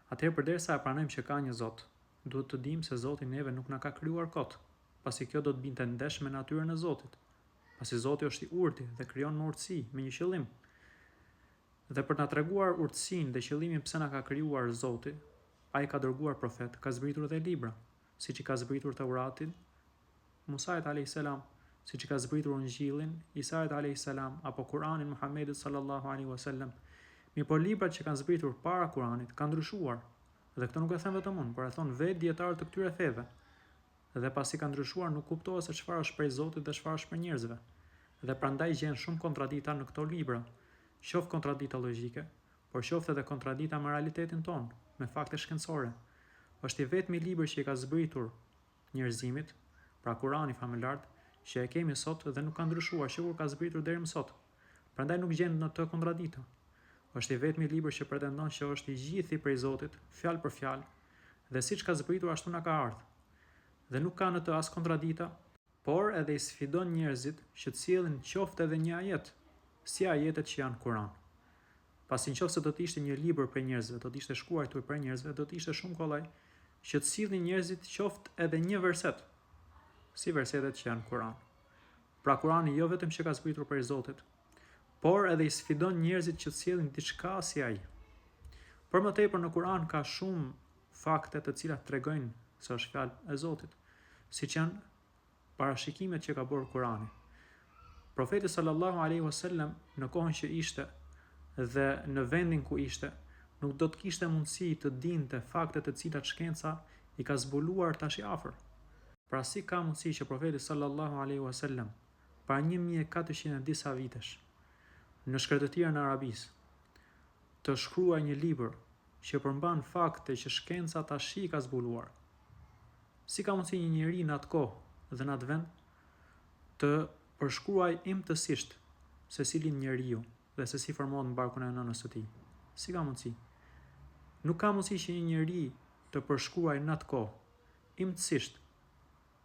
Atëherë përderisa e pranojmë që ka një Zot, duhet të dimë se Zoti neve nuk na ka krijuar kot, pasi kjo do të binte ndesh me natyrën e Zotit. Pasi Zoti është i urtë dhe krijon me urtësi, me një qëllim. Dhe për të na treguar urtësinë dhe qëllimin pse na ka krijuar Zoti, ai ka dërguar profet, ka zbritur dhe libra, siç i ka zbritur Teuratin Musait alayhis salam, siç i ka zbritur Ungjillin Isait alayhis salam apo Kur'anin Muhammedit sallallahu alaihi wasallam. Mirëpo librat që kanë zbritur para Kur'anit kanë ndryshuar. Dhe këtë nuk e them vetëm unë, por e thon vetë dietarët të këtyre feve. Dhe pasi kanë ndryshuar nuk kuptohet se çfarë është prej Zotit dhe çfarë është për njerëzve. Dhe prandaj gjen shumë kontradikta në këto libra. Qoftë kontradikta logjike, por qoftë edhe kontradikta me realitetin ton, me fakte shkencore. Është i vetmi libër që i ka zbritur njerëzimit, pra Kurani famëlart, që e kemi sot dhe nuk ka ndryshuar sikur ka zbritur deri më sot. Prandaj nuk gjen në të kontradikta. Është i vetmi libër që pretendon që është i gjithë prej Zotit, fjalë për fjalë, dhe siç ka zbritur ashtu na ka ardhur. Dhe nuk ka në të as kontradikta, por edhe i sfidon njerëzit që të sjellin qoftë edhe një ajet, si ajetet që janë Kur'an. Pasi nëse do të ishte një libër për njerëzve, do të ishte shkruar këtu për njerëzve, do të ishte shumë kollaj që të sillnin njerëzit qoftë edhe një verset, si versetet që janë Kur'an. Pra Kur'ani jo vetëm që ka zbritur prej Zotit, por edhe i sfidon njerëzit që të sjellin diçka si ai. Por më tepër në Kur'an ka shumë fakte të cilat tregojnë se është fjalë e Zotit, siç janë parashikimet që ka bërë Kur'ani. Profeti sallallahu alaihi wasallam në kohën që ishte dhe në vendin ku ishte, nuk do të kishte mundësi të dinte fakte të cilat shkenca i ka zbuluar tash i afër. Pra si ka mundësi që profeti sallallahu alaihi wasallam para 1400 disa vitesh në shkretëtirën e Arabisë të shkruaj një libër që përmban fakte që shkenca tash i ka zbuluar. Si ka mundësi një njeri në atë kohë dhe në atë vend të përshkruaj imtësisht se si lind njeriu dhe se si formohet në barkun e nënës së tij? Si ka mundësi? Nuk ka mundësi që një njeri të përshkruaj në atë kohë imtësisht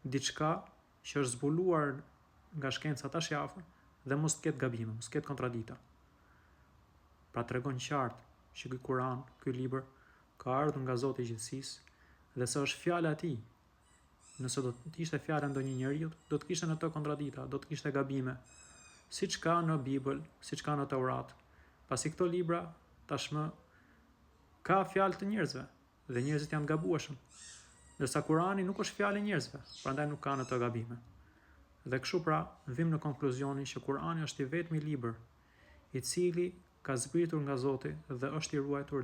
diçka që është zbuluar nga shkenca tash i afër dhe mos ketë gabime, mos ketë kontradikta. Pra tregon qartë që ky Kur'an, ky libër ka ardhur nga Zoti i gjithësisë dhe se është fjala e tij. Nëse do të ishte fjala e ndonjë njeriu, do të kishte në to kontradikta, do të kishte gabime, siç ka në Bibël, siç ka në Teurat. Pasi këto libra tashmë ka fjalë të njerëzve dhe njerëzit janë të gabueshëm. Ndërsa Kurani nuk është fjalë e njerëzve, prandaj nuk ka në to gabime. Dhe kështu pra, vim në konkluzionin që Kurani është i vetmi libër i cili ka zbritur nga Zoti dhe është i ruajtur